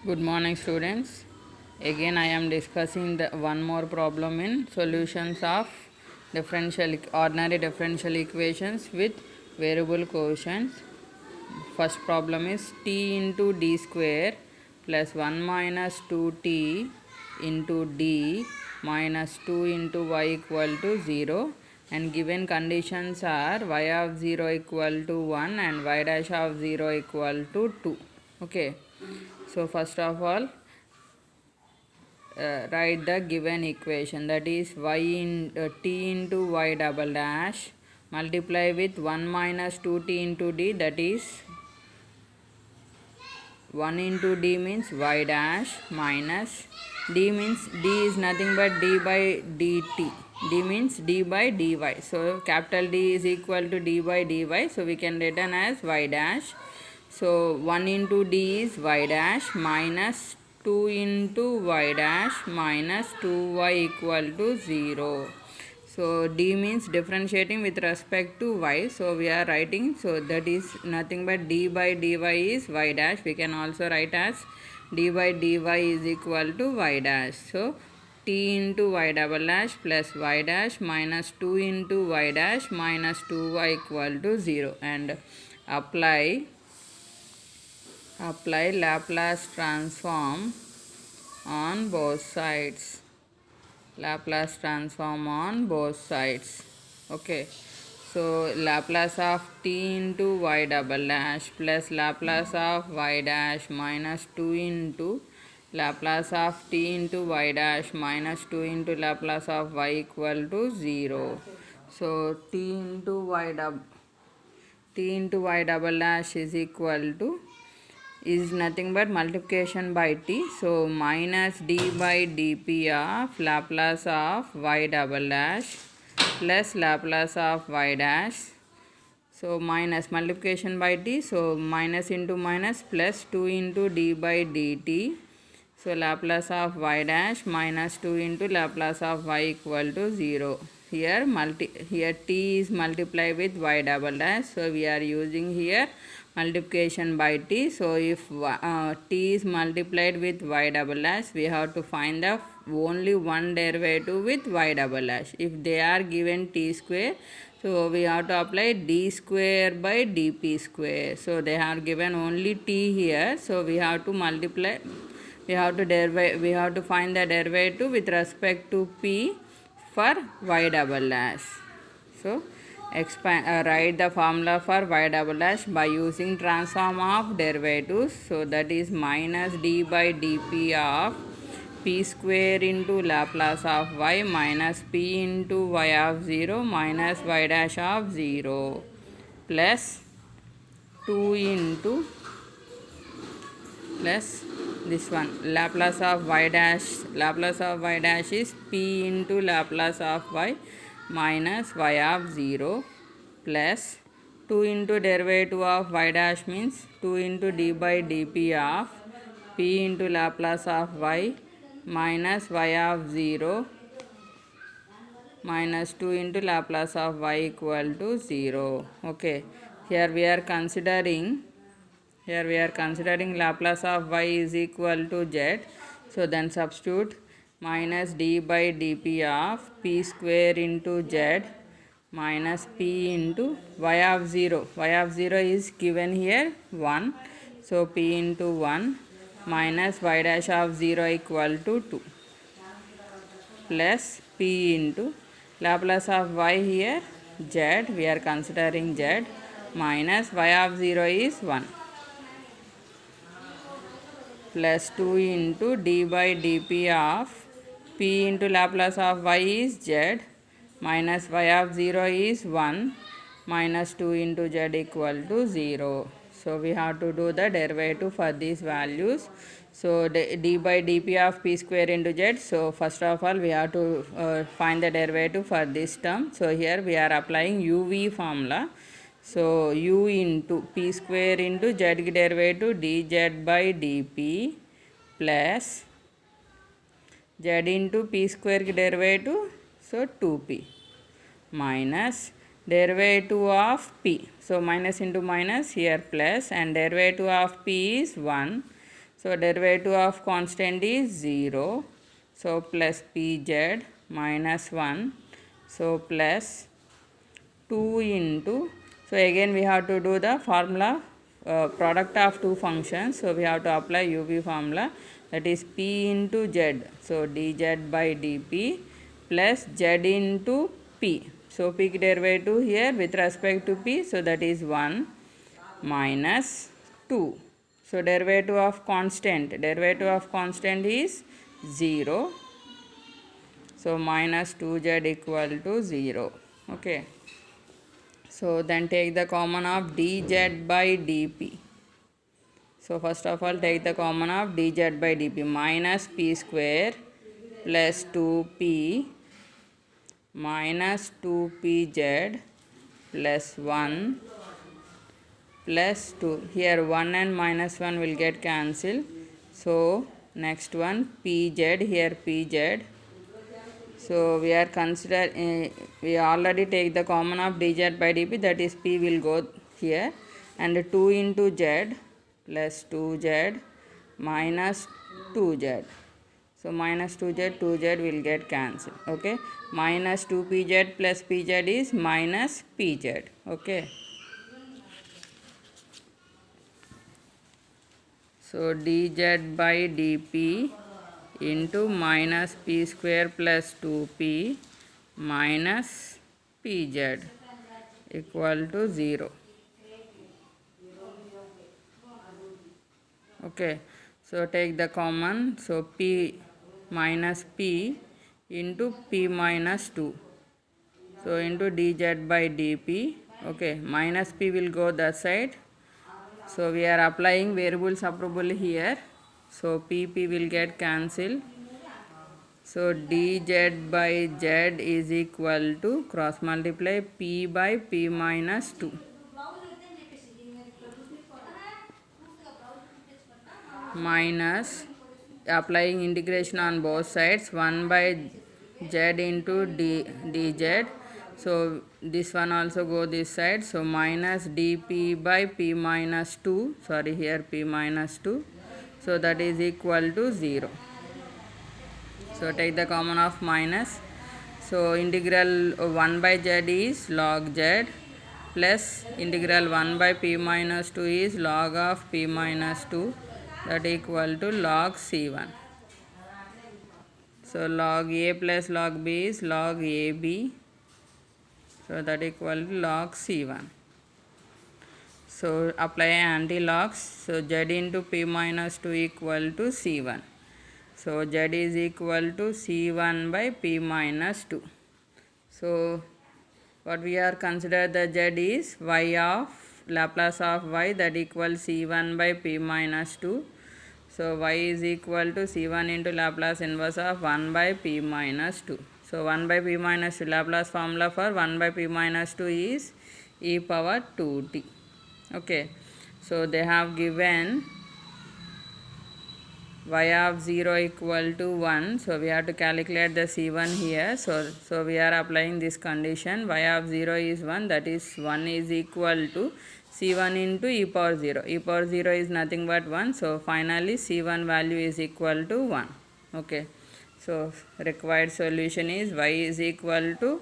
Good morning, students. Again, I am discussing the one more problem in solutions of ordinary differential equations with variable coefficients. First problem is t into d square plus 1 minus 2t into d minus 2 into y equal to 0, and given conditions are y of 0 equal to 1 and y dash of 0 equal to 2. Okay. So first of all, write the given equation, that is t into y double dash multiply with 1 minus 2t into d, that is 1 into d means y dash minus d means d is nothing but d by dt. D means d by dy. So capital D is equal to d by dy. So we can written as y dash. So 1 into d is y dash minus 2 into y dash minus 2y equal to 0. So d means differentiating with respect to y. So we are writing, so that is nothing but d by dy is y dash. We can also write as d by dy is equal to y dash. So t into y double dash plus y dash minus 2 into y dash minus 2y equal to 0, and apply Laplace transform on both sides. Laplace transform on both sides. Okay. So Laplace of t into y double dash plus Laplace of y dash minus 2 into Laplace of t into y dash minus 2 into Laplace of y equal to 0. So t into y double dash is equal to, is nothing but multiplication by t. So minus d by dp of Laplace of y double dash plus Laplace of y dash. So minus multiplication by t. So minus into minus plus 2 into d by dt. So Laplace of y dash minus 2 into Laplace of y equal to 0. Here t is multiplied with y double dash. So we are using here multiplication by t. So if t is multiplied with y double dash, we have to find the only one derivative with y double dash. If they are given t square, so we have to apply d square by dp square. So they have given only t here. So we have to multiply. We have to find the derivative with respect to p for y double dash. So write the formula for y double dash by using transform of derivatives. So that is minus d by dp of p square into Laplace of y minus p into y of 0 minus y dash of 0 plus 2 into plus this one Laplace of y dash is p into Laplace of y minus y of 0 plus 2 into derivative of y dash means 2 into d by dp of p into Laplace of y minus y of 0 minus 2 into Laplace of y equal to 0. Okay, here we are considering Laplace of y is equal to z. So then substitute minus d by dp of p square into z minus p into y of 0. Y of 0 is given here 1. So p into 1 minus y dash of 0 equal to 2 plus p into Laplace of y here z, we are considering z, minus y of 0 is 1 plus 2 into d by dp of p into Laplace of y is z minus y of 0 is 1 minus 2 into z equal to 0. So we have to do the derivative for these values. So d by dp of p square into z. So first of all we have to find the derivative for this term. So here we are applying uv formula. So u into p square into z derivative dz by dp plus z into p square derivative, so 2p minus derivative of p. So minus into minus here plus, and derivative of p is 1. So derivative of constant is 0. So plus pz minus 1. So plus 2 into, so again we have to do the formula product of two functions. So we have to apply UV formula, that is p into z. So dz by dp plus z into p. So p derivative here with respect to p, so that is 1 minus 2. So derivative of constant is 0. So minus 2z equal to 0. Okay. So then take the common of dz by dp. So first of all take the common of dz by dp, minus p square plus 2p minus 2pz plus 1 plus 2. Here 1 and minus 1 will get cancelled. So next one pz, here pz. So we are we already take the common of dz by dp, that is p will go here, and 2 into z plus 2z minus 2z. So minus 2z will get cancelled. Okay, minus 2pz plus pz is minus pz. Okay. So dz by dp into minus p square plus 2p minus pz equal to 0. Okay, so take the common. So p minus p into p minus 2. So into dz by dp. Okay, minus p will go that side. So we are applying variable separable here. So pp will get cancelled. So dz by z is equal to cross multiply p by p minus 2 minus applying integration on both sides 1 by z into dz. So this one also go this side. So minus dp by p minus 2, sorry here p minus 2. So that is equal to 0. So take the common of minus. So integral 1 by z is log z plus integral 1 by p minus 2 is log of p minus 2, that equal to log c1. So log a plus log b is log ab. So that equal to log c1. So apply anti-logs. So z into p minus 2 equal to c1. So z is equal to c1 by p minus 2. So what we are consider the z is y of Laplace of y, that equals c1 by p minus 2. So y is equal to c1 into Laplace inverse of 1 by p minus 2. So 1 by p minus 2, Laplace formula for 1 by p minus 2 is e power 2t. Okay. So they have given y of 0 equal to 1. So we have to calculate the c1 here. So we are applying this condition. Y of 0 is 1, that is 1 is equal to c1 into e power 0. E power 0 is nothing but 1. So finally c1 value is equal to 1. Okay. So required solution is y is equal to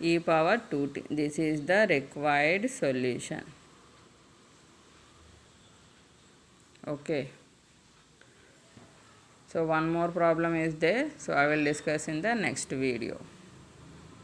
e power 2t. This is the required solution. Okay. So one more problem is there. So I will discuss in the next video.